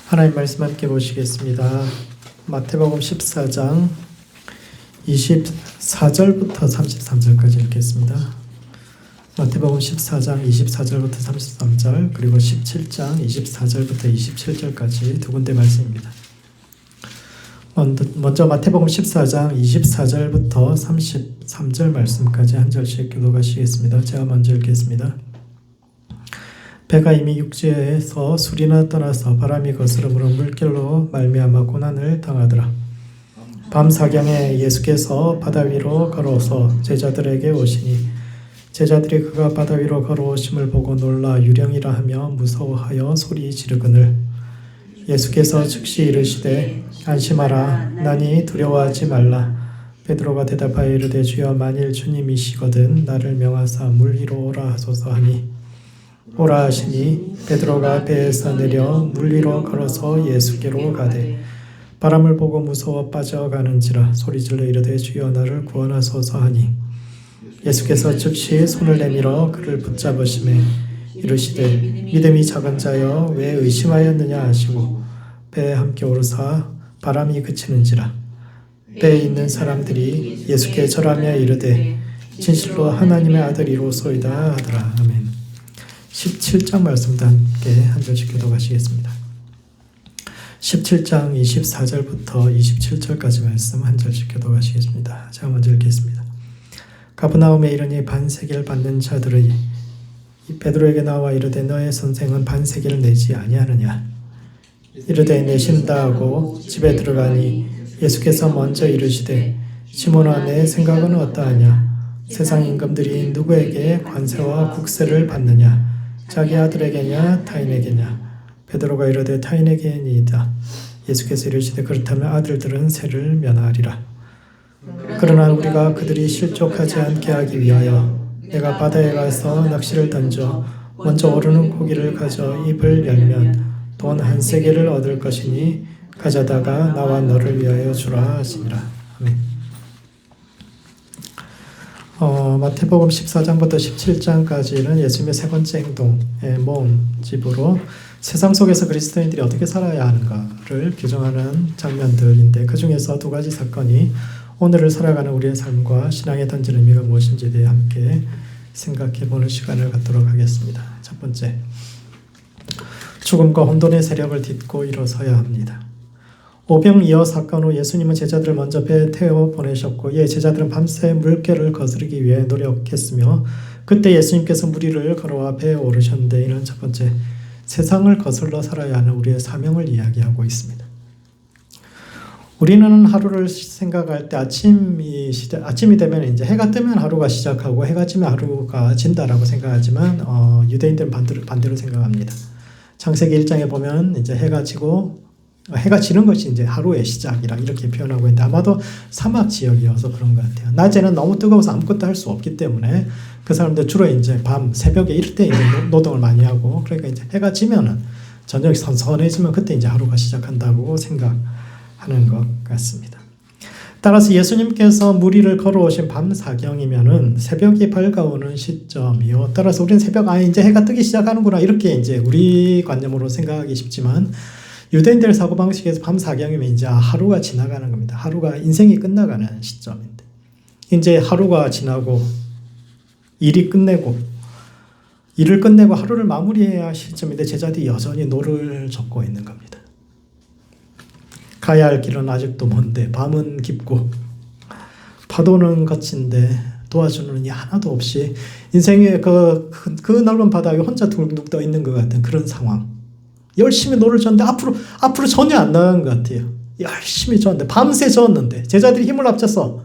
하나님 말씀 함께 보시겠습니다. 마태복음 14장 24절부터 33절까지 읽겠습니다. 마태복음 14장 24절부터 33절 그리고 17장 24절부터 27절까지 두 군데 말씀입니다. 먼저 마태복음 14장 24절부터 33절 말씀까지 한 절씩 교독하시겠습니다. 제가 먼저 읽겠습니다. 배가 이미 육지에서 술이나 떠나서 바람이 거스름으로 물결로 말미암아 고난을 당하더라. 밤 사경에 예수께서 바다 위로 걸어서 제자들에게 오시니 제자들이 그가 바다 위로 걸어오심을 보고 놀라 유령이라 하며 무서워하여 소리 지르거늘 예수께서 즉시 이르시되 안심하라 나니 두려워하지 말라. 베드로가 대답하여 이르되 주여 만일 주님이시거든 나를 명하사 물 위로 오라 하소서 하니 오라 하시니 베드로가 배에서 내려 물 위로 걸어서 예수께로 가되 바람을 보고 무서워 빠져가는지라 소리질러 이르되 주여 나를 구원하소서 하니 예수께서 즉시 손을 내밀어 그를 붙잡으시매 이르시되 믿음이 작은 자여 왜 의심하였느냐 하시고 배에 함께 오르사 바람이 그치는지라 배에 있는 사람들이 예수께 절하며 이르되 진실로 하나님의 아들이로소이다 하더라. 아멘. 17장 말씀도 함께 한 절씩 교독하시겠습니다. 17장 24절부터 27절까지 말씀 한 절씩 교독하시겠습니다. 제가 먼저 읽겠습니다. 가브나움에 이르니 반세겔 받는 자들의 베드로에게 나와 이르되 너의 선생은 반세겔을 내지 아니하느냐 이르되 내신다 하고 집에 들어가니 예수께서 먼저 이르시되 시몬아 내 생각은 어떠하냐 세상 임금들이 누구에게 관세와 국세를 받느냐 자기 아들에게냐 타인에게냐 베드로가 이르되 타인에게니이다. 예수께서 이르시되 그렇다면 아들들은 세를 면하리라. 그러나 우리가 그들이 실족하지 않게 하기 위하여 내가 바다에 가서 낚시를 던져 먼저 오르는 고기를 가져 입을 열면 돈 한 세겔을 얻을 것이니 가져다가 나와 너를 위하여 주라 하시니라. 아멘. 마태복음 14장부터 17장까지는 예수님의 세 번째 행동의 모음집으로 세상 속에서 그리스도인들이 어떻게 살아야 하는가를 규정하는 장면들인데 그 중에서 두 가지 사건이 오늘을 살아가는 우리의 삶과 신앙에 던지는 의미가 무엇인지에 대해 함께 생각해보는 시간을 갖도록 하겠습니다. 첫 번째, 죽음과 혼돈의 세력을 딛고 일어서야 합니다. 오병이어 사건 후 예수님은 제자들을 먼저 배에 태워 보내셨고 이에 제자들은 밤새 물결을 거스르기 위해 노력했으며 그때 예수님께서 물 위를 걸어와 배에 오르셨는데 이는 첫 번째 세상을 거슬러 살아야 하는 우리의 사명을 이야기하고 있습니다. 우리는 하루를 생각할 때 아침이 되면 이제 해가 뜨면 하루가 시작하고 해가 지면 하루가 진다라고 생각하지만 유대인들은 반대로 생각합니다. 창세기 1장에 보면 이제 해가 지는 것이 이제 하루의 시작이라 이렇게 표현하고 있는데 아마도 사막 지역이어서 그런 것 같아요. 낮에는 너무 뜨거워서 아무것도 할 수 없기 때문에 그 사람들 주로 이제 밤 새벽에 이럴 때 이제 노동을 많이 하고 그러니까 이제 해가 지면은 저녁이 선선해지면 그때 이제 하루가 시작한다고 생각하는 것 같습니다. 따라서 예수님께서 물 위를 걸어오신 밤 사경이면은 새벽이 밝아오는 시점이요. 따라서 우리는 새벽 이제 해가 뜨기 시작하는구나 이렇게 이제 우리 관념으로 생각하기 쉽지만 유대인들 사고방식에서 밤 사경이면 이제 하루가 지나가는 겁니다. 하루가 인생이 끝나가는 시점인데 이제 하루가 지나고 일을 끝내고 하루를 마무리해야 할 시점인데 제자들이 여전히 노를 젓고 있는 겁니다. 가야 할 길은 아직도 먼데 밤은 깊고 파도는 거친데 도와주는 이 하나도 없이 인생의 그 넓은 바닥에 혼자 둥둥 떠 있는 것 같은 그런 상황. 열심히 노를 졌는데 앞으로 전혀 안 나간 것 같아요. 열심히 졌는데 밤새 졌는데 제자들이 힘을 합쳐서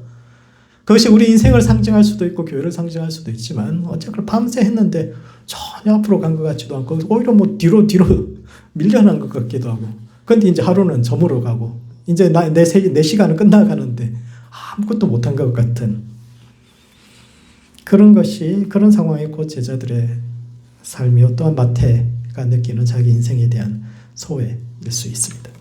그것이 우리 인생을 상징할 수도 있고 교회를 상징할 수도 있지만 어쨌든 밤새 했는데 전혀 앞으로 간 것 같지도 않고 오히려 뭐 뒤로 밀려난 것 같기도 하고 그런데 이제 하루는 저물어 가고 이제 내 시간은 끝나가는데 아무것도 못한 것 같은 그런 상황이 곧 제자들의 삶이요 또한 마태가 느끼는 자기 인생에 대한 소외일 수 있습니다.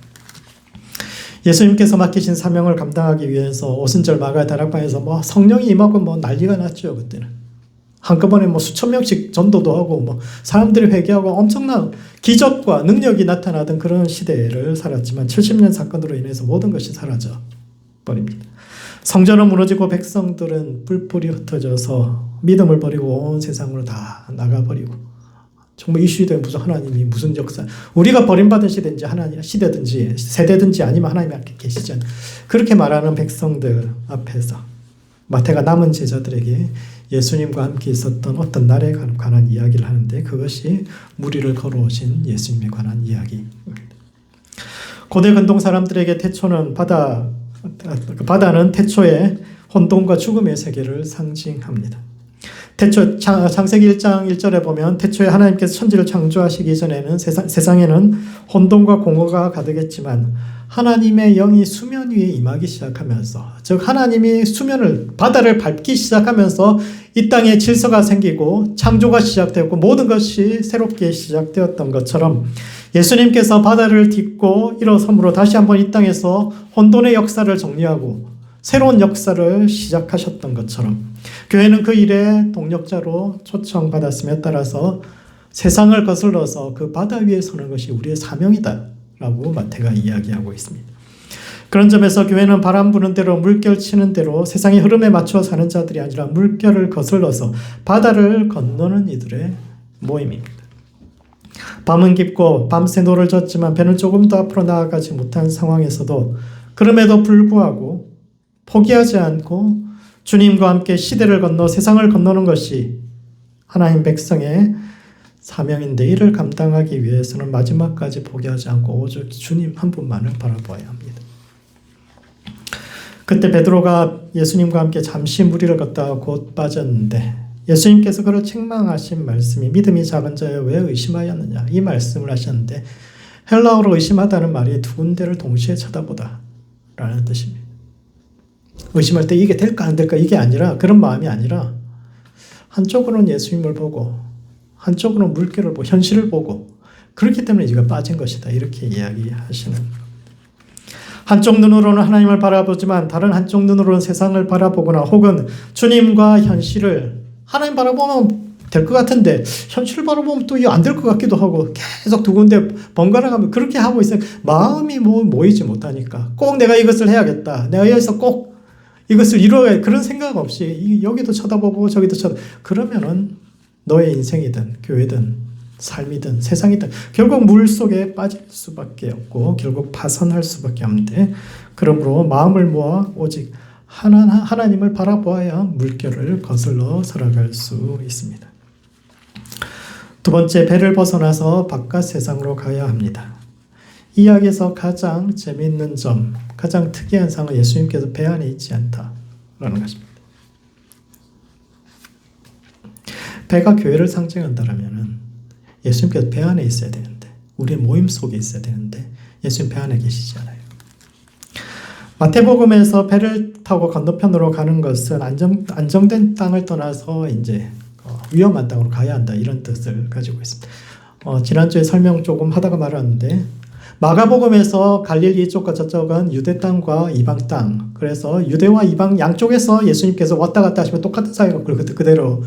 예수님께서 맡기신 사명을 감당하기 위해서 오순절 마가 다락방에서 성령이 임하고 난리가 났죠. 그때는 한꺼번에 뭐 수천 명씩 전도도 하고 뭐 사람들이 회개하고 엄청난 기적과 능력이 나타나던 그런 시대를 살았지만 70년 사건으로 인해서 모든 것이 사라져 버립니다. 성전은 무너지고 백성들은 뿔뿔이 흩어져서 믿음을 버리고 온 세상으로 다 나가버리고 정말 이 시대에 무슨 하나님이 무슨 역사 우리가 버림받은 시대든지 하나님 시대든지 세대든지 아니면 하나님이 함께 계시지 않 그렇게 말하는 백성들 앞에서 마태가 남은 제자들에게 예수님과 함께 있었던 어떤 날에 관한 이야기를 하는데 그것이 무리를 걸어오신 예수님에 관한 이야기입니다. 고대 근동 사람들에게 바다는 태초의 혼돈과 죽음의 세계를 상징합니다. 창세기 1장 1절에 보면 태초에 하나님께서 천지를 창조하시기 전에는 세상에는 혼돈과 공허가 가득했지만 하나님의 영이 수면 위에 임하기 시작하면서 즉 하나님이 바다를 밟기 시작하면서 이 땅에 질서가 생기고 창조가 시작되었고 모든 것이 새롭게 시작되었던 것처럼 예수님께서 바다를 딛고 일어섬으로 다시 한번 이 땅에서 혼돈의 역사를 정리하고 새로운 역사를 시작하셨던 것처럼 교회는 그 일에 동력자로 초청받았음에 따라서 세상을 거슬러서 그 바다 위에 서는 것이 우리의 사명이다 라고 마태가 이야기하고 있습니다. 그런 점에서 교회는 바람 부는 대로 물결 치는 대로 세상의 흐름에 맞춰 사는 자들이 아니라 물결을 거슬러서 바다를 건너는 이들의 모임입니다. 밤은 깊고 밤새 노를 젓지만 배는 조금 더 앞으로 나아가지 못한 상황에서도 그럼에도 불구하고 포기하지 않고 주님과 함께 시대를 건너 세상을 건너는 것이 하나님 백성의 사명인데 이를 감당하기 위해서는 마지막까지 포기하지 않고 오직 주님 한 분만을 바라보아야 합니다. 그때 베드로가 예수님과 함께 잠시 무리를 걷다가 곧 빠졌는데 예수님께서 그를 책망하신 말씀이 믿음이 작은 자여 왜 의심하였느냐 이 말씀을 하셨는데 헬라어로 의심하다는 말이 두 군데를 동시에 쳐다보다 라는 뜻입니다. 의심할 때 이게 될까 안 될까 이게 아니라 그런 마음이 아니라 한쪽으로는 예수님을 보고 한쪽으로는 물결을 보고 현실을 보고 그렇기 때문에 네가 빠진 것이다 이렇게 이야기하시는 한쪽 눈으로는 하나님을 바라보지만 다른 한쪽 눈으로는 세상을 바라보거나 혹은 주님과 현실을 하나님 바라보면 될 것 같은데 현실을 바라보면 또 안 될 것 같기도 하고 계속 두 군데 번갈아 가면 그렇게 하고 있으면 마음이 모이지 못하니까 꼭 내가 이것을 해야겠다 내가 여기서 꼭 이것을 이루어야 그런 생각 없이 여기도 쳐다보고 저기도 쳐다보고 그러면은 너의 인생이든 교회든 삶이든 세상이든 결국 물 속에 빠질 수밖에 없고 결국 파선할 수밖에 없는데 그러므로 마음을 모아 오직 하나님을 바라보아야 물결을 거슬러 살아갈 수 있습니다. 두 번째, 배를 벗어나서 바깥 세상으로 가야 합니다. 이 이야기에서 가장 재미있는 점, 가장 특이한 상은 예수님께서 배 안에 있지 않다라는 것입니다. 배가 교회를 상징한다면 예수님께서 배 안에 있어야 되는데 우리의 모임 속에 있어야 되는데 예수님 배 안에 계시지 않아요. 마태복음에서 배를 타고 건너편으로 가는 것은 안정된 땅을 떠나서 이제 위험한 땅으로 가야 한다 이런 뜻을 가지고 있습니다. 지난주에 설명 조금 하다가 말았는데 마가복음에서 갈릴리 이쪽과 저쪽은 유대 땅과 이방 땅 그래서 유대와 이방 양쪽에서 예수님께서 왔다 갔다 하시면 똑같은 사회가 그대로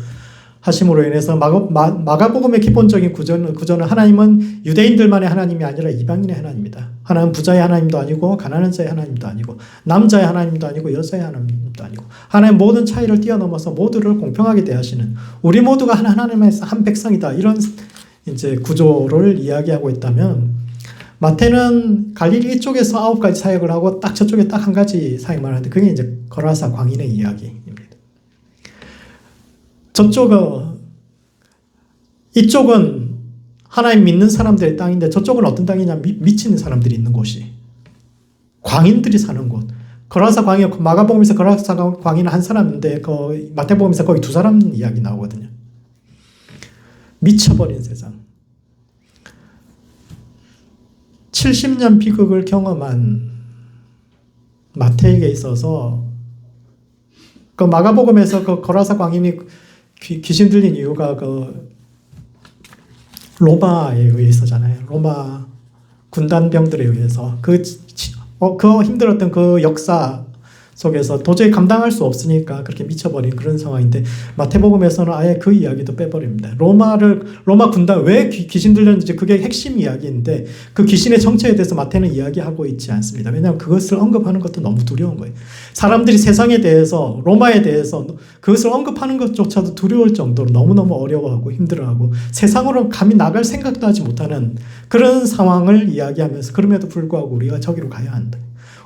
하심으로 인해서 마가복음의 기본적인 구조는 하나님은 유대인들만의 하나님이 아니라 이방인의 하나님이다. 하나님은 부자의 하나님도 아니고 가난한 자의 하나님도 아니고 남자의 하나님도 아니고 여자의 하나님도 아니고 하나님 모든 차이를 뛰어넘어서 모두를 공평하게 대하시는 우리 모두가 하나님의 한 백성이다. 이런 이제 구조를 이야기하고 있다면 마태는 갈릴리 쪽에서 9가지 사역을 하고 딱 저쪽에 딱 한 가지 사역만 하는데 그게 이제 거라사 광인의 이야기입니다. 이쪽은 하나님 믿는 사람들의 땅인데 저쪽은 어떤 땅이냐 미치는 사람들이 있는 곳이 광인들이 사는 곳. 거라사 광인 마가복음에서 거라사 광인은 한 사람인데 마태복음에서 거기 두 사람 이야기 나오거든요. 미쳐버린 세상. 70년 비극을 경험한 마태에게 있어서 마가복음에서 거라사 광인이 귀신 들린 이유가 로마에 의해서잖아요. 로마 군단병들에 의해서 그 힘들었던 그 역사 속에서 도저히 감당할 수 없으니까 그렇게 미쳐버린 그런 상황인데, 마태복음에서는 아예 그 이야기도 빼버립니다. 로마 군단 왜 귀신 들렸는지 그게 핵심 이야기인데, 그 귀신의 정체에 대해서 마태는 이야기하고 있지 않습니다. 왜냐하면 그것을 언급하는 것도 너무 두려운 거예요. 사람들이 세상에 대해서, 로마에 대해서 그것을 언급하는 것조차도 두려울 정도로 너무너무 어려워하고 힘들어하고 세상으로 감히 나갈 생각도 하지 못하는 그런 상황을 이야기하면서, 그럼에도 불구하고 우리가 저기로 가야 한다,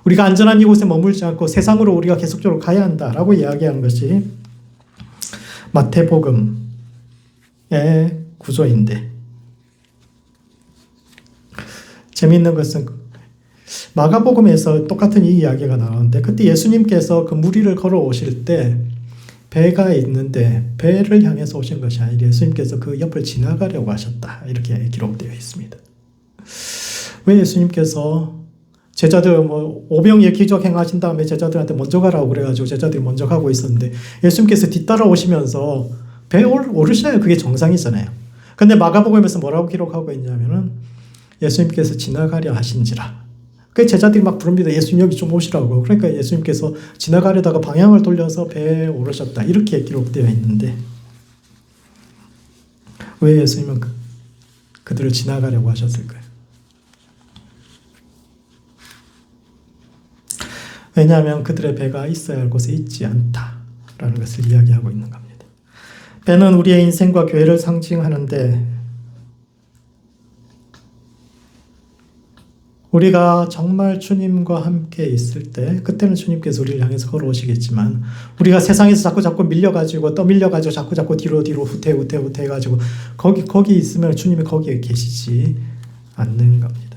우리가 안전한 이곳에 머물지 않고 세상으로 우리가 계속적으로 가야 한다라고 이야기하는 것이 마태복음의 구조인데, 재미있는 것은 마가복음에서 똑같은 이 이야기가 나오는데, 그때 예수님께서 그 무리를 걸어오실 때 배가 있는데 배를 향해서 오신 것이 아니라 예수님께서 그 옆을 지나가려고 하셨다, 이렇게 기록되어 있습니다. 왜 예수님께서 제자들 오병이의 기적 행하신 다음에 제자들한테 먼저 가라고 그래가지고 제자들이 먼저 가고 있었는데, 예수님께서 뒤따라 오시면서 배에 오르셔야 그게 정상이잖아요. 근데 마가복음에서 뭐라고 기록하고 있냐면은 예수님께서 지나가려 하신지라. 그 제자들이 막 부릅니다. 예수님 여기 좀 오시라고. 그러니까 예수님께서 지나가려다가 방향을 돌려서 배에 오르셨다, 이렇게 기록되어 있는데, 왜 예수님은 그들을 지나가려고 하셨을까요? 왜냐하면 그들의 배가 있어야 할 곳에 있지 않다라는 것을 이야기하고 있는 겁니다. 배는 우리의 인생과 교회를 상징하는데, 우리가 정말 주님과 함께 있을 때, 그때는 주님께서 우리를 향해서 걸어오시겠지만, 우리가 세상에서 자꾸 밀려가지고 떠밀려가지고 자꾸 뒤로 후퇴 해가지고 거기 있으면 주님이 거기에 계시지 않는 겁니다.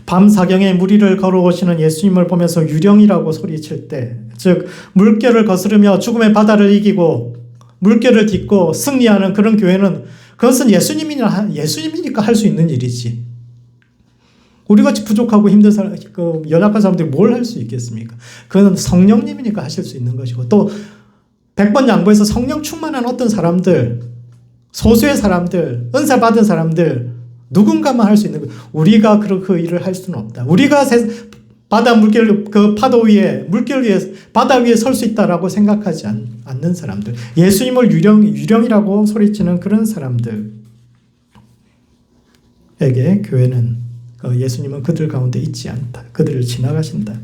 밤 사경에 무리를 걸어오시는 예수님을 보면서 유령이라고 소리칠 때, 즉 물결을 거스르며 죽음의 바다를 이기고 물결을 딛고 승리하는 그런 교회는, 그것은 예수님이니까 할 수 있는 일이지, 우리같이 부족하고 힘든 사람, 연약한 사람들이 뭘 할 수 있겠습니까? 그건 성령님이니까 하실 수 있는 것이고, 또 100번 양보해서 성령 충만한 어떤 사람들, 소수의 사람들, 은사 받은 사람들, 누군가만 할 수 있는 거예요. 우리가 그 일을 할 수는 없다. 우리가 바다 물결, 그 파도 위에, 물결 위에, 바다 위에 설 수 있다라고 생각하지 않는 사람들, 예수님을 유령이라고 소리치는 그런 사람들에게 교회는, 예수님은 그들 가운데 있지 않다, 그들을 지나가신다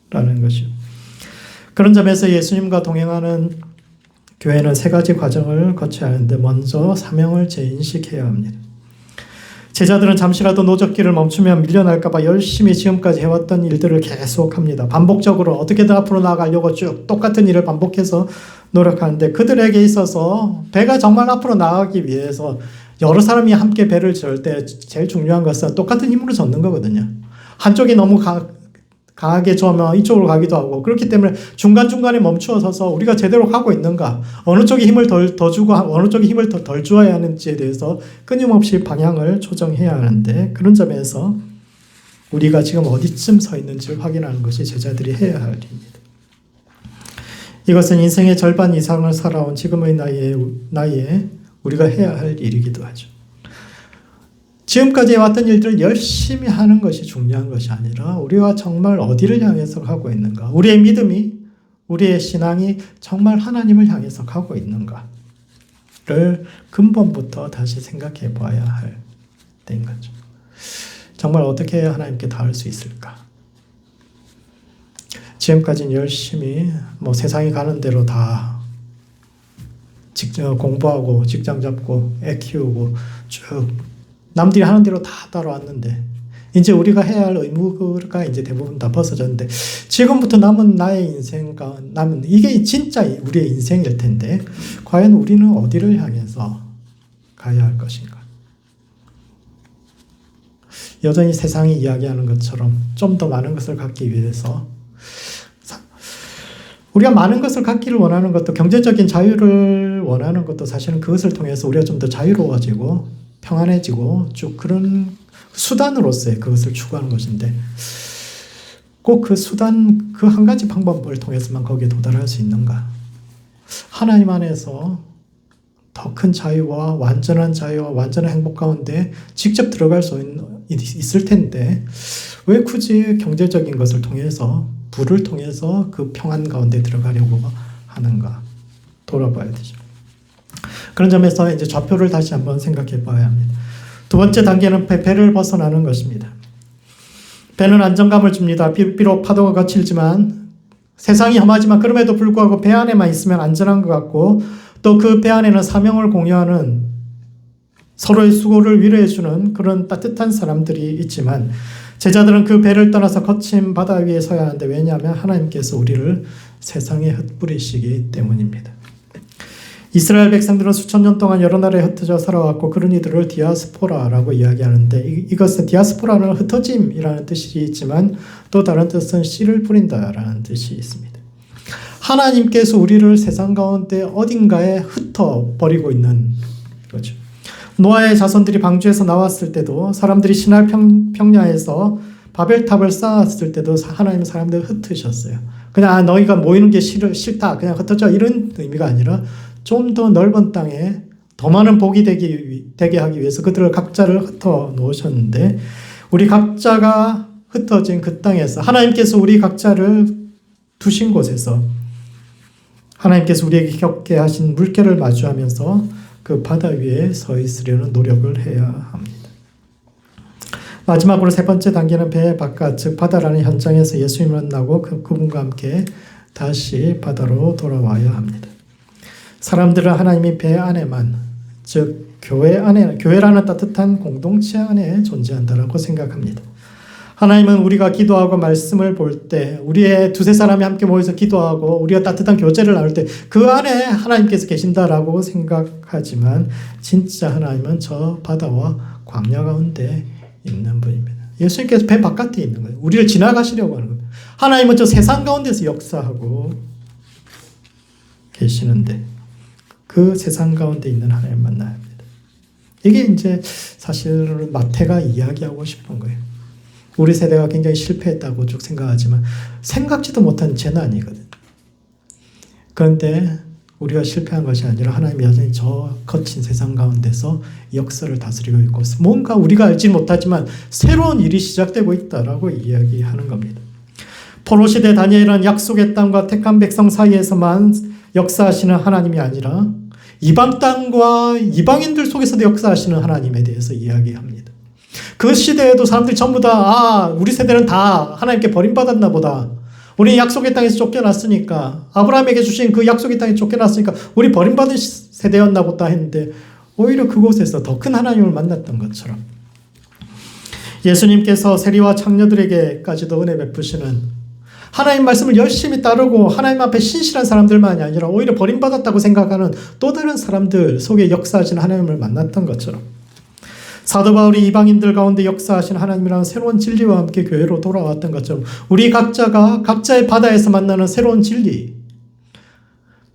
라는 것이요. 그런 점에서 예수님과 동행하는 교회는 세 가지 과정을 거쳐야 하는데, 먼저 사명을 재인식해야 합니다. 제자들은 잠시라도 노적길을 멈추면 밀려날까 봐 열심히 지금까지 해왔던 일들을 계속합니다. 반복적으로 어떻게든 앞으로 나아가려고 쭉 똑같은 일을 반복해서 노력하는데, 그들에게 있어서 배가 정말 앞으로 나아가기 위해서 여러 사람이 함께 배를 젓을 때 제일 중요한 것은 똑같은 힘으로 젓는 거거든요. 한쪽이 너무 강하게 저으면 이쪽으로 가기도 하고, 그렇기 때문에 중간중간에 멈추어 서서 우리가 제대로 가고 있는가, 어느 쪽에 힘을 더 주고 어느 쪽에 힘을 덜 주어야 하는지에 대해서 끊임없이 방향을 조정해야 하는데, 그런 점에서 우리가 지금 어디쯤 서 있는지를 확인하는 것이 제자들이 해야 할 일입니다. 이것은 인생의 절반 이상을 살아온 지금의 나이에 우리가 해야 할 일이기도 하죠. 지금까지 해왔던 일들을 열심히 하는 것이 중요한 것이 아니라, 우리가 정말 어디를 향해서 가고 있는가, 우리의 믿음이, 우리의 신앙이 정말 하나님을 향해서 가고 있는가를 근본부터 다시 생각해 봐야 할 때인 거죠. 정말 어떻게 해야 하나님께 닿을 수 있을까? 지금까지는 열심히 세상이 가는 대로 다 공부하고 직장 잡고 애 키우고 쭉 남들이 하는 대로 다 따라왔는데, 이제 우리가 해야 할 의무가 이제 대부분 다 벗어졌는데, 지금부터 남은 나의 인생과 이게 진짜 우리의 인생일 텐데, 과연 우리는 어디를 향해서 가야 할 것인가? 여전히 세상이 이야기하는 것처럼 좀 더 많은 것을 갖기 위해서, 우리가 많은 것을 갖기를 원하는 것도, 경제적인 자유를 원하는 것도 사실은 그것을 통해서 우리가 좀 더 자유로워지고 평안해지고 쭉 그런 수단으로서의 그것을 추구하는 것인데, 꼭 그 수단, 그 한 가지 방법을 통해서만 거기에 도달할 수 있는가? 하나님 안에서 더 큰 자유와 완전한 행복 가운데 직접 들어갈 수 있을 텐데 왜 굳이 경제적인 것을 통해서 부를 통해서 그 평안 가운데 들어가려고 하는가 돌아봐야 되죠. 그런 점에서 이제 좌표를 다시 한번 생각해 봐야 합니다. 두 번째 단계는 배를 벗어나는 것입니다. 배는 안정감을 줍니다. 비록 파도가 거칠지만 세상이 험하지만 그럼에도 불구하고 배 안에만 있으면 안전한 것 같고 또 그 배 안에는 사명을 공유하는 서로의 수고를 위로해주는 그런 따뜻한 사람들이 있지만 제자들은 그 배를 떠나서 거친 바다 위에 서야 하는데 왜냐하면 하나님께서 우리를 세상에 흩뿌리시기 때문입니다. 이스라엘 백성들은 수천 년 동안 여러 나라에 흩어져 살아왔고 그런 이들을 디아스포라라고 이야기하는데 이것은 디아스포라는 흩어짐이라는 뜻이 있지만 또 다른 뜻은 씨를 뿌린다라는 뜻이 있습니다. 하나님께서 우리를 세상 가운데 어딘가에 흩어버리고 있는 거죠. 노아의 자손들이 방주에서 나왔을 때도 사람들이 시날 평야에서 바벨탑을 쌓았을 때도 하나님은 사람들을 흩으셨어요. 그냥 너희가 모이는 게 싫다 그냥 흩어져 이런 의미가 아니라 좀 더 넓은 땅에 더 많은 복이 되게 하기 위해서 그들을 각자를 흩어 놓으셨는데 우리 각자가 흩어진 그 땅에서 하나님께서 우리 각자를 두신 곳에서 하나님께서 우리에게 겪게 하신 물결을 마주하면서 그 바다 위에 서 있으려는 노력을 해야 합니다. 마지막으로 세 번째 단계는 배 바깥 즉 바다라는 현장에서 예수님을 만나고 그분과 함께 다시 바다로 돌아와야 합니다. 사람들은 하나님이 배 안에만 즉 교회 안에 교회라는 따뜻한 공동체 안에 존재한다라고 생각합니다. 하나님은 우리가 기도하고 말씀을 볼 때 우리의 두세 사람이 함께 모여서 기도하고 우리가 따뜻한 교제를 나눌 때 그 안에 하나님께서 계신다라고 생각하지만 진짜 하나님은 저 바다와 광야 가운데 있는 분입니다. 예수님께서 배 바깥에 있는 거예요. 우리를 지나가시려고 하는 겁니다. 하나님은 저 세상 가운데서 역사하고 계시는데 그 세상 가운데 있는 하나님 만나야 합니다. 이게 이제 사실 마태가 이야기하고 싶은 거예요. 우리 세대가 굉장히 실패했다고 쭉 생각하지만 생각지도 못한 재난이거든. 그런데 우리가 실패한 것이 아니라 하나님이 여전히 저 거친 세상 가운데서 역사를 다스리고 있고 뭔가 우리가 알지 못하지만 새로운 일이 시작되고 있다라고 이야기하는 겁니다. 포로 시대 다니엘은 약속의 땅과 택한 백성 사이에서만 역사하시는 하나님이 아니라 이방 땅과 이방인들 속에서도 역사하시는 하나님에 대해서 이야기합니다. 그 시대에도 사람들이 전부 다 우리 세대는 다 하나님께 버림받았나 보다. 우리 약속의 땅에서 쫓겨났으니까 아브라함에게 주신 그 약속의 땅에 쫓겨났으니까 우리 버림받은 세대였나 보다 했는데 오히려 그곳에서 더 큰 하나님을 만났던 것처럼 예수님께서 세리와 창녀들에게까지도 은혜 베푸시는 하나님 말씀을 열심히 따르고 하나님 앞에 신실한 사람들만이 아니라 오히려 버림받았다고 생각하는 또 다른 사람들 속에 역사하시는 하나님을 만났던 것처럼 사도 바울이 이방인들 가운데 역사하시는 하나님이라는 새로운 진리와 함께 교회로 돌아왔던 것처럼 우리 각자가 각자의 바다에서 만나는 새로운 진리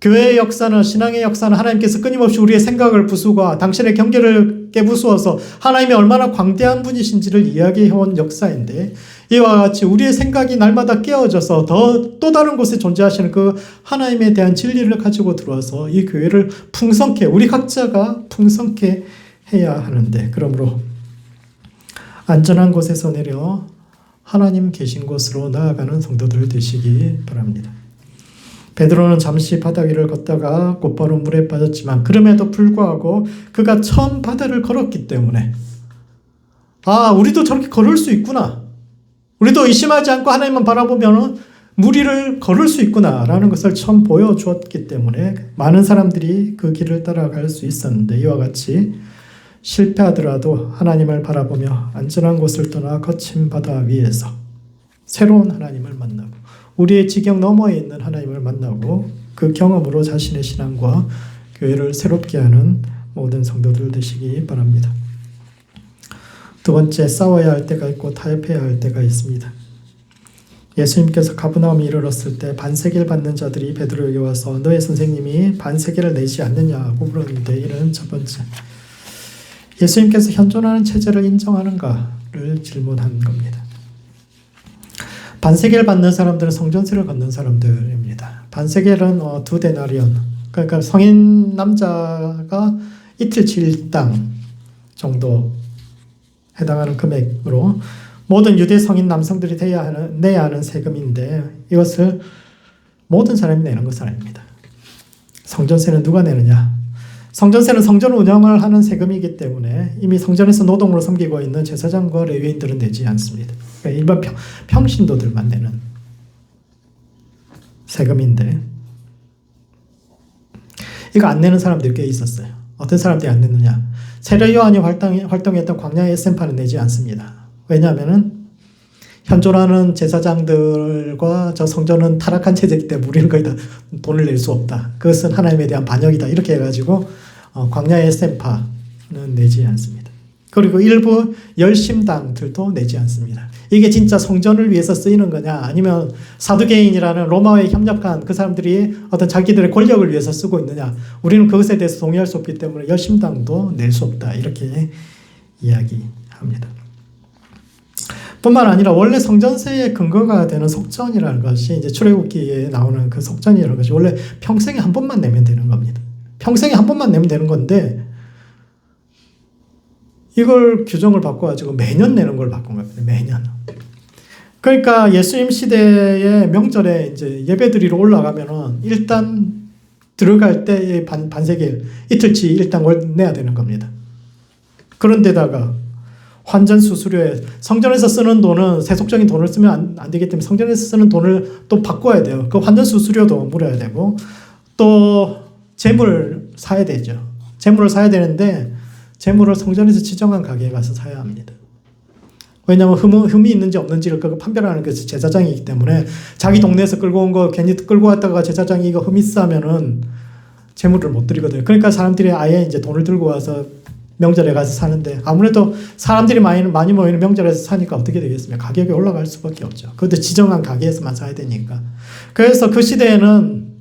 교회의 역사는 신앙의 역사는 하나님께서 끊임없이 우리의 생각을 부수고 당신의 경계를 깨부수어서 하나님이 얼마나 광대한 분이신지를 이야기해온 역사인데 이와 같이 우리의 생각이 날마다 깨어져서 또 다른 곳에 존재하시는 그 하나님에 대한 진리를 가지고 들어와서 이 교회를 풍성케 우리 각자가 풍성케 해야 하는데 그러므로 안전한 곳에서 내려 하나님 계신 곳으로 나아가는 성도들 되시기 바랍니다. 베드로는 잠시 바다 위를 걷다가 곧바로 물에 빠졌지만 그럼에도 불구하고 그가 처음 바다를 걸었기 때문에 우리도 저렇게 걸을 수 있구나. 우리도 의심하지 않고 하나님만 바라보면 물 위를 걸을 수 있구나라는 것을 처음 보여주었기 때문에 많은 사람들이 그 길을 따라갈 수 있었는데 이와 같이 실패하더라도 하나님을 바라보며 안전한 곳을 떠나 거친 바다 위에서 새로운 하나님을 만나고 우리의 지경 너머에 있는 하나님을 만나고 그 경험으로 자신의 신앙과 교회를 새롭게 하는 모든 성도들 되시기 바랍니다. 두 번째, 싸워야 할 때가 있고 타협해야 할 때가 있습니다. 예수님께서 가버나움에 이르렀을 때 반세계를 받는 자들이 베드로에게 와서 너의 선생님이 반세계를 내지 않느냐고 물었는데 이는 첫 번째, 예수님께서 현존하는 체제를 인정하는가를 질문한 겁니다. 반세계를 받는 사람들은 성전세를 걷는 사람들입니다. 반세계는 2데나리온, 그러니까 성인 남자가 이틀 칠 땅 정도 해당하는 금액으로 모든 유대 성인 남성들이 내야 하는 세금인데 이것을 모든 사람이 내는 것은 아닙니다. 성전세는 누가 내느냐? 성전세는 성전 운영을 하는 세금이기 때문에 이미 성전에서 노동으로 섬기고 있는 제사장과 레위인들은 내지 않습니다. 그러니까 일반 평신도들만 내는 세금인데 이거 안 내는 사람들이 꽤 있었어요. 어떤 사람들이 안 냈느냐? 세례 요한이 활동했던 광야의 에센파는 내지 않습니다. 왜냐하면은 현존하는 제사장들과 저 성전은 타락한 체제이기 때문에 우리는 거의 다 돈을 낼 수 없다. 그것은 하나님에 대한 반역이다. 이렇게 해가지고 광야의 에센파는 내지 않습니다. 그리고 일부 열심당들도 내지 않습니다. 이게 진짜 성전을 위해서 쓰이는 거냐 아니면 사두개인이라는 로마와의 협력한 그 사람들이 어떤 자기들의 권력을 위해서 쓰고 있느냐 우리는 그것에 대해서 동의할 수 없기 때문에 열심당도 낼 수 없다. 이렇게 이야기합니다. 뿐만 아니라 원래 성전세의 근거가 되는 속전이라는 것이 이제 출애굽기에 나오는 그 속전이라는 것이 원래 평생에 한 번만 내면 되는 겁니다. 평생에 한 번만 내면 되는 건데 이걸 규정을 바꿔가지고 매년 내는 걸 바꾼 겁니다. 매년. 그러니까 예수님 시대의 명절에 이제 예배드리러 올라가면은 일단 들어갈 때 반세길 이틀치 일단 내야 되는 겁니다. 그런데다가 환전 수수료에 성전에서 쓰는 돈은 세속적인 돈을 쓰면 안 되기 때문에 성전에서 쓰는 돈을 또 바꿔야 돼요. 그 환전 수수료도 물어야 되고 또 재물을 사야 되죠. 재물을 사야 되는데 재물을 성전에서 지정한 가게에 가서 사야 합니다. 왜냐하면 흠이 있는지 없는지를 판별하는 게 제사장이기 때문에 자기 동네에서 끌고 온 거 괜히 끌고 왔다가 제사장이 이거 흠 있어 하면은 재물을 못 드리거든요. 그러니까 사람들이 아예 이제 돈을 들고 와서 명절에 가서 사는데 아무래도 사람들이 많이 모이는 명절에서 사니까 어떻게 되겠습니까? 가격이 올라갈 수밖에 없죠. 그것도 지정한 가게에서만 사야 되니까. 그래서 그 시대에는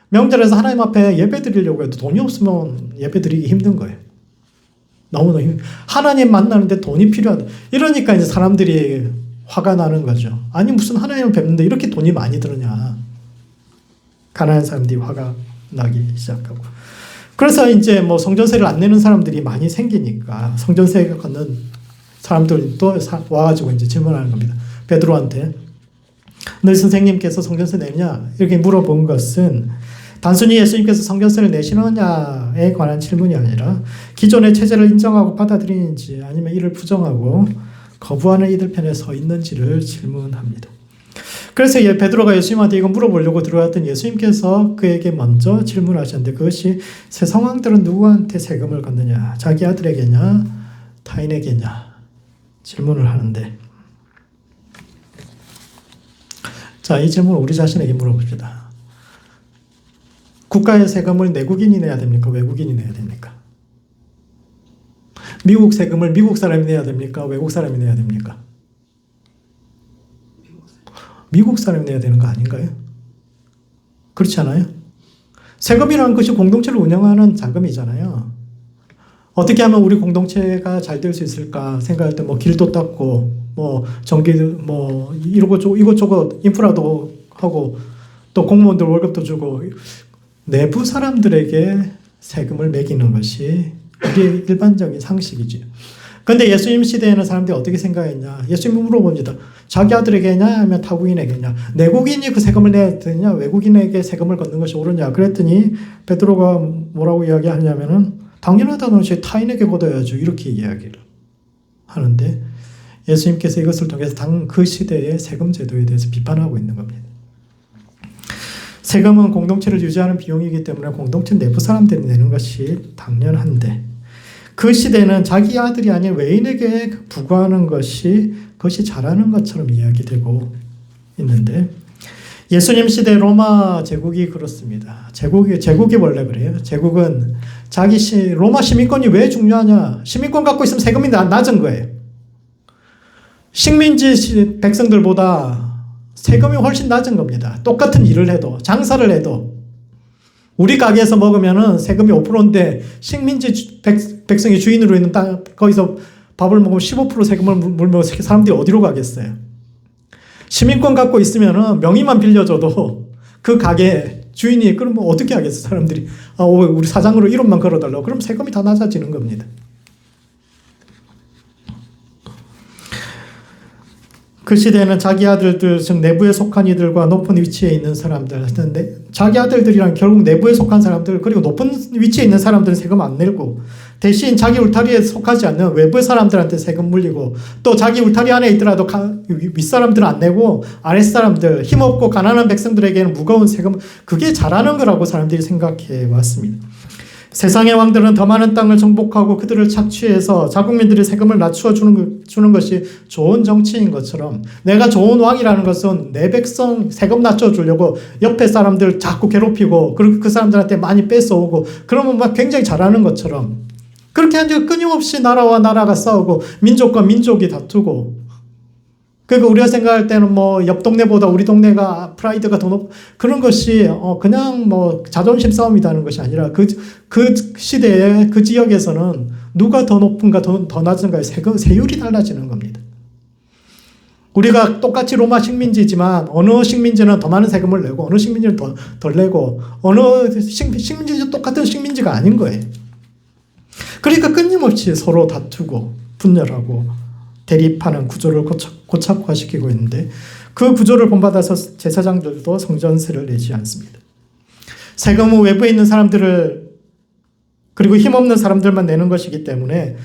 명절에서 하나님 앞에 예배 드리려고 해도 돈이 없으면 예배 드리기 힘든 거예요. 너무너무 하나님 만나는데 돈이 필요하다. 이러니까 이제 사람들이 화가 나는 거죠. 아니 무슨 하나님을 뵙는데 이렇게 돈이 많이 들으냐. 가난한 사람들이 화가 나기 시작하고. 그래서 이제 뭐 성전세를 안 내는 사람들이 많이 생기니까 성전세 걷는 사람들이 또 와가지고 이제 질문하는 겁니다. 베드로한테 너희 선생님께서 성전세 내냐? 이렇게 물어본 것은 단순히 예수님께서 성전세를 내시느냐에 관한 질문이 아니라 기존의 체제를 인정하고 받아들이는지 아니면 이를 부정하고 거부하는 이들 편에 서 있는지를 질문합니다. 그래서 베드로가 예수님한테 이거 물어보려고 들어갔더니 예수님께서 그에게 먼저 질문하셨는데 그것이 새 성왕들은 누구한테 세금을 걷느냐? 자기 아들에게냐? 타인에게냐? 질문을 하는데 자, 이 질문을 우리 자신에게 물어봅시다. 국가의 세금을 내국인이 내야 됩니까? 외국인이 내야 됩니까? 미국 세금을 미국 사람이 내야 됩니까? 외국 사람이 내야 됩니까? 미국 사람이 내야 되는 거 아닌가요? 그렇지 않아요? 세금이라는 것이 공동체를 운영하는 자금이잖아요. 어떻게 하면 우리 공동체가 잘 될 수 있을까 생각할 때 뭐 길도 닦고 뭐 전기도 뭐 이것저것 인프라도 하고 또 공무원들 월급도 주고 내부 사람들에게 세금을 매기는 것이 우리의 일반적인 상식이죠. 그런데 예수님 시대에는 사람들이 어떻게 생각했냐? 예수님이 물어봅니다. 자기 아들에게냐 아니면 타국인에게냐? 내국인이 그 세금을 내야 되느냐? 외국인에게 세금을 걷는 것이 옳으냐? 그랬더니 베드로가 뭐라고 이야기하냐면은 당연하다는 것이 타인에게 걷어야죠. 이렇게 이야기를 하는데 예수님께서 이것을 통해서 그 시대의 세금 제도에 대해서 비판하고 있는 겁니다. 세금은 공동체를 유지하는 비용이기 때문에 공동체 내부 사람들이 내는 것이 당연한데 그 시대는 자기 아들이 아닌 외인에게 부과하는 것이 그것이 잘하는 것처럼 이야기되고 있는데 예수님 시대 로마 제국이 그렇습니다. 제국이 원래 그래요. 제국은 로마 시민권이 왜 중요하냐? 시민권 갖고 있으면 세금이 낮은 거예요. 식민지 백성들보다 세금이 훨씬 낮은 겁니다. 똑같은 일을 해도 장사를 해도 우리 가게에서 먹으면은 세금이 5%인데 식민지 백성이 주인으로 있는 땅 거기서 밥을 먹으면 15% 세금을 물면 사람들이 어디로 가겠어요? 시민권 갖고 있으면은 명의만 빌려줘도 그 가게 주인이 그럼 뭐 어떻게 하겠어? 사람들이 우리 사장으로 이름만 걸어달라고 그럼 세금이 다 낮아지는 겁니다. 그 시대에는 자기 아들들, 즉 내부에 속한 이들과 높은 위치에 있는 사람들, 자기 아들들이란 결국 내부에 속한 사람들, 그리고 높은 위치에 있는 사람들은 세금 안 내고 대신 자기 울타리에 속하지 않는 외부 사람들한테 세금 물리고, 또 자기 울타리 안에 있더라도 윗사람들은 안 내고 아랫사람들, 힘없고 가난한 백성들에게는 무거운 세금, 그게 잘하는 거라고 사람들이 생각해 왔습니다. 세상의 왕들은 더 많은 땅을 정복하고 그들을 착취해서 자국민들의 세금을 낮추어 주는 것이 좋은 정치인 것처럼, 내가 좋은 왕이라는 것은 내 백성 세금 낮춰 주려고 옆에 사람들 자꾸 괴롭히고 그리고 그 사람들한테 많이 뺏어오고 그러면 막 굉장히 잘하는 것처럼, 그렇게 한 지 끊임없이 나라와 나라가 싸우고 민족과 민족이 다투고, 그러니까 우리가 생각할 때는 뭐 옆 동네보다 우리 동네가 프라이드가 더 그런 것이 그냥 뭐 자존심 싸움이라는 것이 아니라 그 시대에 그 지역에서는 누가 더 높은가 더 낮은가의 세율이 달라지는 겁니다. 우리가 똑같이 로마 식민지지만 어느 식민지는 더 많은 세금을 내고 어느 식민지는 덜 내고, 어느 식민지도 똑같은 식민지가 아닌 거예요. 그러니까 끊임없이 서로 다투고 분열하고 대립하는 구조를 고착화시키고 있는데, 그 구조를 본받아서 제사장들도 성전세를 내지 않습니다. 세금은 외부에 있는 사람들을, 그리고 힘없는 사람들만 내는 것이기 때문에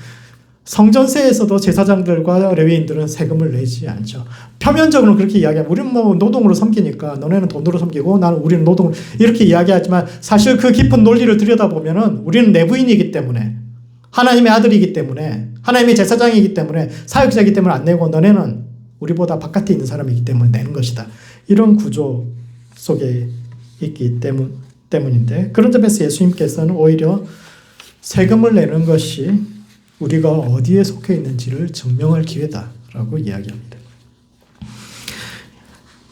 성전세에서도 제사장들과 레위인들은 세금을 내지 않죠. 표면적으로는 그렇게 이야기하면 우리는 뭐 노동으로 섬기니까 너네는 돈으로 섬기고 우리는 노동으로, 이렇게 이야기하지만 사실 그 깊은 논리를 들여다보면은 우리는 내부인이기 때문에, 하나님의 아들이기 때문에, 하나님의 제사장이기 때문에, 사역자이기 때문에 안 내고 너네는 우리보다 바깥에 있는 사람이기 때문에 내는 것이다. 이런 구조 속에 있기 때문인데, 그런 점에서 예수님께서는 오히려 세금을 내는 것이 우리가 어디에 속해 있는지를 증명할 기회다라고 이야기합니다.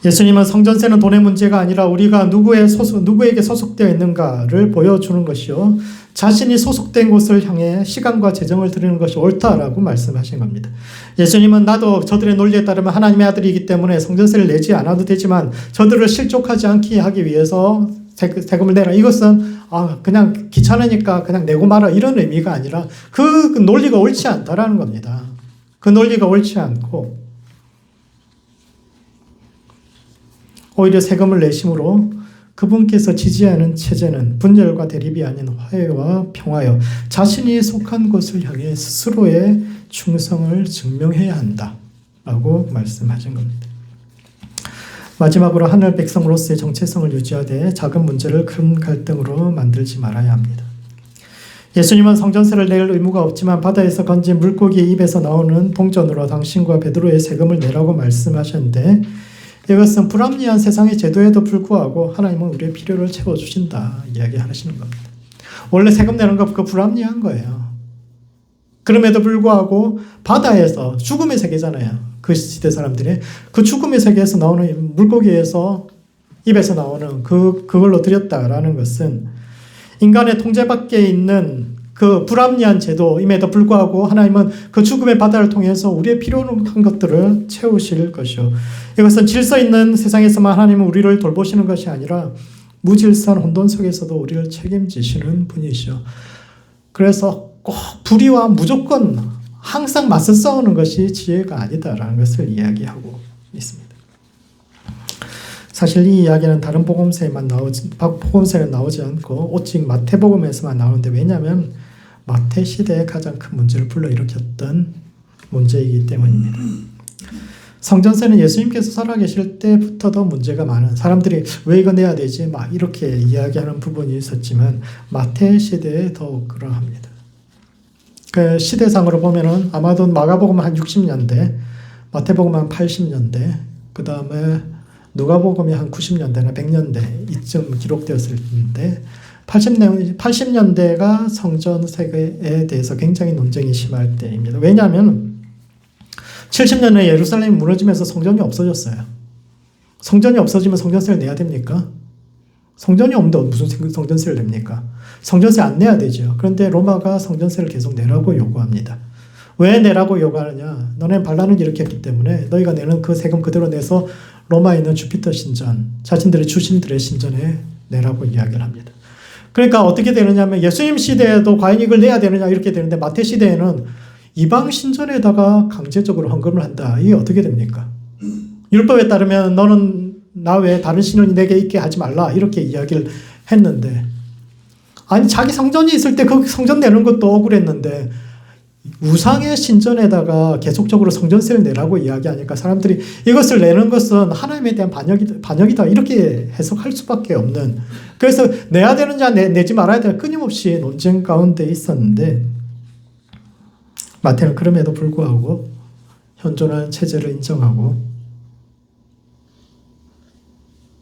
예수님은 성전세는 돈의 문제가 아니라 우리가 누구에게 소속되어 있는가를 보여주는 것이요, 자신이 소속된 곳을 향해 시간과 재정을 드리는 것이 옳다라고 말씀하신 겁니다. 예수님은 나도 저들의 논리에 따르면 하나님의 아들이기 때문에 성전세를 내지 않아도 되지만 저들을 실족하지 않게 하기 위해서 세금을 내라, 이것은 그냥 귀찮으니까 그냥 내고 말아, 이런 의미가 아니라 그 논리가 옳지 않다라는 겁니다. 그 논리가 옳지 않고 오히려 세금을 내심으로 그분께서 지지하는 체제는 분열과 대립이 아닌 화해와 평화여 자신이 속한 곳을 향해 스스로의 충성을 증명해야 한다라고 말씀하신 겁니다. 마지막으로 하늘 백성으로서의 정체성을 유지하되 작은 문제를 큰 갈등으로 만들지 말아야 합니다. 예수님은 성전세를 낼 의무가 없지만 바다에서 건진 물고기의 입에서 나오는 동전으로 당신과 베드로의 세금을 내라고 말씀하셨는데, 이것은 불합리한 세상의 제도에도 불구하고 하나님은 우리의 필요를 채워주신다 이야기하시는 겁니다. 원래 세금 내는 거 그거 불합리한 거예요. 그럼에도 불구하고 바다에서, 죽음의 세계잖아요. 그 시대 사람들이 그 죽음의 세계에서 나오는 물고기에서 입에서 나오는 그걸로 드렸다라는 것은 인간의 통제 밖에 있는 그 불합리한 제도임에도 불구하고 하나님은 그 죽음의 바다를 통해서 우리의 필요한 것들을 채우실 것이요, 이것은 질서 있는 세상에서만 하나님은 우리를 돌보시는 것이 아니라 무질서한 혼돈 속에서도 우리를 책임지시는 분이시죠. 그래서 꼭 불의와 무조건 항상 맞서 싸우는 것이 지혜가 아니다라는 것을 이야기하고 있습니다. 사실 이 이야기는 다른 복음서에는 나오지 않고 오직 마태복음에서만 나오는데, 왜냐하면 마태 시대에 가장 큰 문제를 불러일으켰던 문제이기 때문입니다. 성전세는 예수님께서 살아계실 때부터도 문제가 많은, 사람들이 왜 이거 내야 되지 막 이렇게 이야기하는 부분이 있었지만 마태 시대에 더욱 그러합니다. 그 시대상으로 보면은 아마도 마가복음은 한 60년대, 마태복음은 한 80년대, 그 다음에 누가복음이 한 90년대나 100년대 이쯤 기록되었을 텐데, 80년대가 성전세에 대해서 굉장히 논쟁이 심할 때입니다. 왜냐하면 70년에 예루살렘이 무너지면서 성전이 없어졌어요. 성전이 없어지면 성전세를 내야 됩니까? 성전이 없는데 무슨 성전세를 냅니까? 성전세 안 내야 되죠. 그런데 로마가 성전세를 계속 내라고 요구합니다. 왜 내라고 요구하느냐? 너네 반란을 일으켰기 때문에 너희가 내는 그 세금 그대로 내서 로마에 있는 주피터 신전, 자신들의 주신들의 신전에 내라고 이야기를 합니다. 그러니까 어떻게 되느냐면 예수님 시대에도 과연 이걸 내야 되느냐 이렇게 되는데, 마태 시대에는 이방 신전에다가 강제적으로 헌금을 한다. 이게 어떻게 됩니까? 율법에 따르면 너는 나 외에 다른 신을 내게 있게 하지 말라 이렇게 이야기를 했는데, 아니 자기 성전이 있을 때 그 성전 내는 것도 억울했는데 우상의 신전에다가 계속적으로 성전세를 내라고 이야기하니까 사람들이 이것을 내는 것은 하나님에 대한 반역이다 이렇게 해석할 수밖에 없는, 그래서 내야 되는 자 내지 말아야 되는 끊임없이 논쟁 가운데 있었는데, 마태는 그럼에도 불구하고 현존하는 체제를 인정하고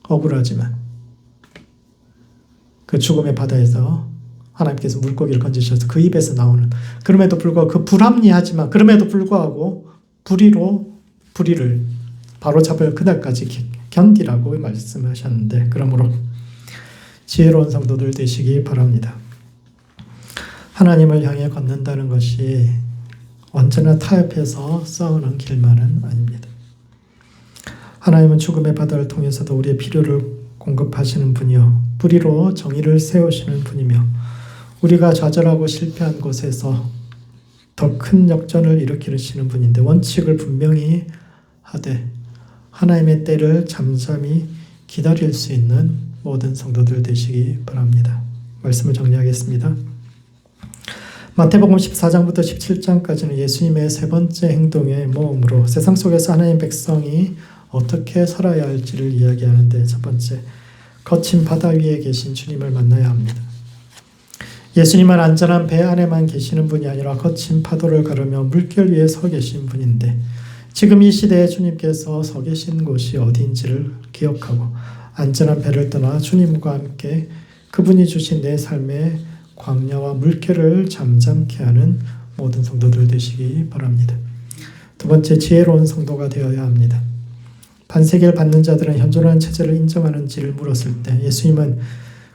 억울하지만 그 죽음의 바다에서 하나님께서 물고기를 건지셔서 그 입에서 나오는, 그럼에도 불구하고 그 불합리하지만 그럼에도 불구하고 불의를 바로잡을 그날까지 견디라고 말씀하셨는데, 그러므로 지혜로운 성도들 되시기 바랍니다. 하나님을 향해 걷는다는 것이 언제나 타협해서 싸우는 길만은 아닙니다. 하나님은 죽음의 바다를 통해서도 우리의 필요를 공급하시는 분이요 불의로 정의를 세우시는 분이며, 우리가 좌절하고 실패한 곳에서 더 큰 역전을 일으키시는 분인데, 원칙을 분명히 하되 하나님의 때를 잠잠히 기다릴 수 있는 모든 성도들 되시기 바랍니다. 말씀을 정리하겠습니다. 마태복음 14장부터 17장까지는 예수님의 세 번째 행동의 모험으로 세상 속에서 하나님의 백성이 어떻게 살아야 할지를 이야기하는데, 첫 번째, 거친 바다 위에 계신 주님을 만나야 합니다. 예수님은 안전한 배 안에만 계시는 분이 아니라 거친 파도를 가르며 물결 위에 서 계신 분인데, 지금 이 시대에 주님께서 서 계신 곳이 어디인지를 기억하고 안전한 배를 떠나 주님과 함께 그분이 주신 내 삶의 광야와 물결을 잠잠케 하는 모든 성도들 되시기 바랍니다. 두 번째, 지혜로운 성도가 되어야 합니다. 반세계를 받는 자들은 현존하는 체제를 인정하는지를 물었을 때 예수님은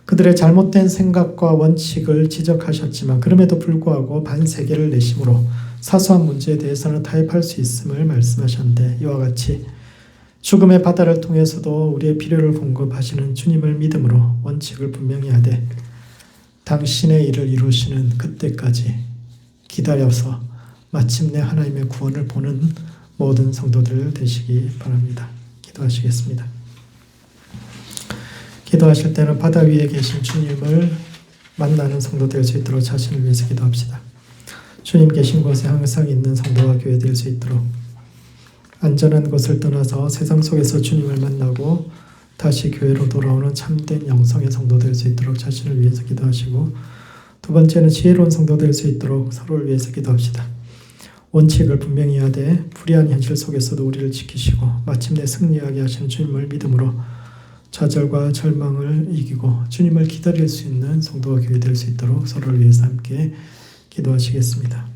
그들의 잘못된 생각과 원칙을 지적하셨지만 그럼에도 불구하고 반세계를 내심으로 사소한 문제에 대해서는 타협할 수 있음을 말씀하셨는데, 이와 같이 죽음의 바다를 통해서도 우리의 필요를 공급하시는 주님을 믿음으로 원칙을 분명히 하되 당신의 일을 이루시는 그때까지 기다려서 마침내 하나님의 구원을 보는 모든 성도들 되시기 바랍니다. 기도하시겠습니다. 기도하실 때는 바다 위에 계신 주님을 만나는 성도 될 수 있도록 자신을 위해서 기도합시다. 주님 계신 곳에 항상 있는 성도와 교회 될 수 있도록 안전한 곳을 떠나서 세상 속에서 주님을 만나고 다시 교회로 돌아오는 참된 영성의 성도 될 수 있도록 자신을 위해서 기도하시고, 두 번째는 지혜로운 성도 될 수 있도록 서로를 위해서 기도합시다. 원칙을 분명히 하되 불의한 현실 속에서도 우리를 지키시고 마침내 승리하게 하시는 주님을 믿음으로 좌절과 절망을 이기고 주님을 기다릴 수 있는 성도와 교회 될 수 있도록 서로를 위해서 함께 기도하시겠습니다.